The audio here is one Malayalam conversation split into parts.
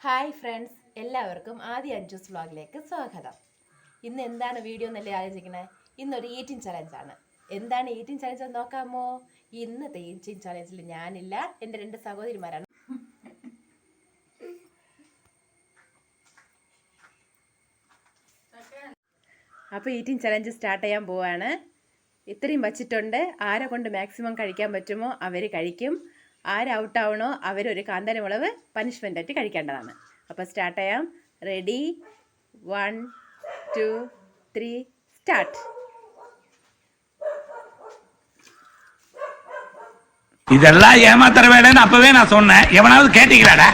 ഹായ് ഫ്രണ്ട്സ്, എല്ലാവർക്കും ആദ്യ അഞ്ജൂസ് വ്ളോഗിലേക്ക് സ്വാഗതം. ഇന്ന് എന്താണ് വീഡിയോ എന്നല്ലേ ആലോചിക്കണേ? ഇന്നൊരു ഈറ്റിംഗ് ചലഞ്ചാണ്. എന്താണ് ഈറ്റിംഗ് ചലഞ്ച് എന്ന് നോക്കാമോ? ഇന്നത്തെ ഈറ്റിംഗ് ചലഞ്ചിൽ ഞാനില്ല, എൻ്റെ 2 സഹോദരിമാരാണ്. അപ്പോൾ ഈറ്റിംഗ് ചലഞ്ച് സ്റ്റാർട്ട് ചെയ്യാൻ പോവാണ്. ഇത്രയും വച്ചിട്ടുണ്ട്. ആരെ കൊണ്ട് മാക്സിമം കഴിക്കാൻ പറ്റുമോ അവർ കഴിക്കും. ആര് ഔട്ടാവണോ അവരൊരു കാന്താരിമുളക് പനിഷ്മെൻ്റ് ആയിട്ട് കഴിക്കേണ്ടതാണ്. അപ്പോൾ സ്റ്റാർട്ട് ചെയ്യാം. Ready, 1 2 3 start. இதெல்லாம் ஏமாத்துற வேலைன்னு அப்பவே நான் சொன்னேன். எவனாவது கேட்டீங்களாடா?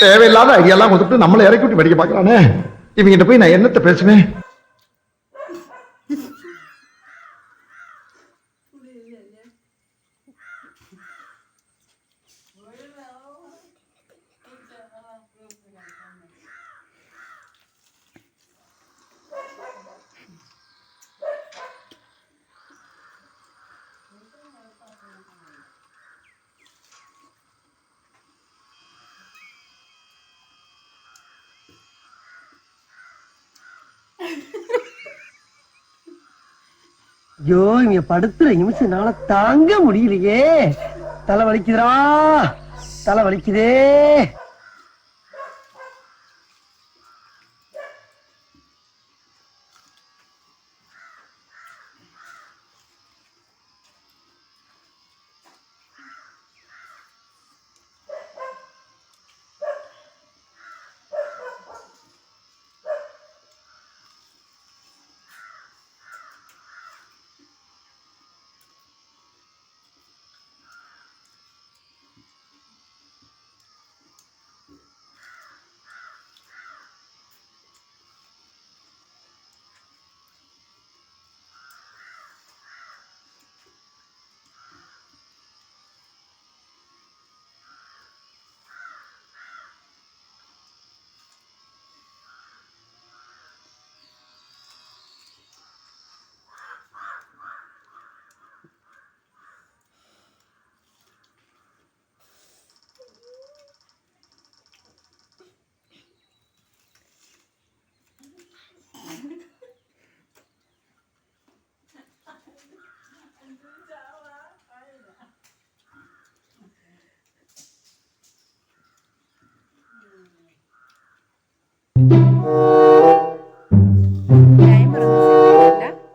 தேவையில்லாத ஐடியாலாம் கொடுத்துட்டு நம்மளை இறக்கி விட்டு படிக்க பார்க்கறானே. இவங்கிட்ட போய் நான் என்னத்த பேசுவேன்? ஐயோ, இங்க படுத்துற நிமிஷம்னால தாங்க முடியலையே. தலை வலிக்குதுடா, தலை வலிக்குதே.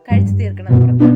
കഴിച്ചു തീർക്കണം പുറത്ത്.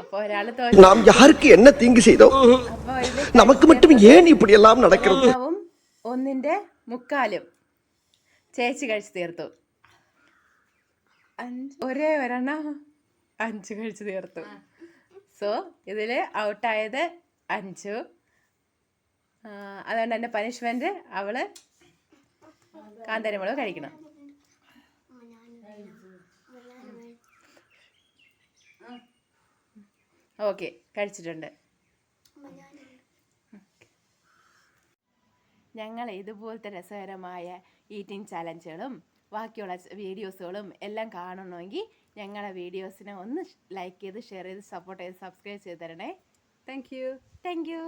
அப்போ ஒராளு தோற்று. நாம் யாருக்கு என்ன தீங்கு செய்தோம்? நமக்கு மட்டும் ஏன் இப்படி எல்லாம் நடக்கிறது? 1 1/4 ചേച്ചി കഴിച്ചു തീർത്തു. 5 ഒരെണ്ണം 5 കഴിച്ചു തീർത്തു. സോ ഇതിൽ ഔട്ടായത് 5. അതുകൊണ്ട് എൻ്റെ പനിഷ്മെൻറ്റ് അവള് കാന്താരിമുളക് കഴിക്കണം. ഓക്കെ, കഴിച്ചിട്ടുണ്ട്. ഞങ്ങൾ ഇതുപോലത്തെ രസകരമായ ഈറ്റിംഗ് ചലഞ്ചുകളും ബാക്കിയുള്ള വീഡിയോസുകളും എല്ലാം കാണണമെങ്കിൽ ഞങ്ങളുടെ വീഡിയോസിനെ ഒന്ന് ലൈക്ക് ചെയ്ത് ഷെയർ ചെയ്ത് സപ്പോർട്ട് ചെയ്ത് സബ്സ്ക്രൈബ് ചെയ്ത് തരണേ. Thank you.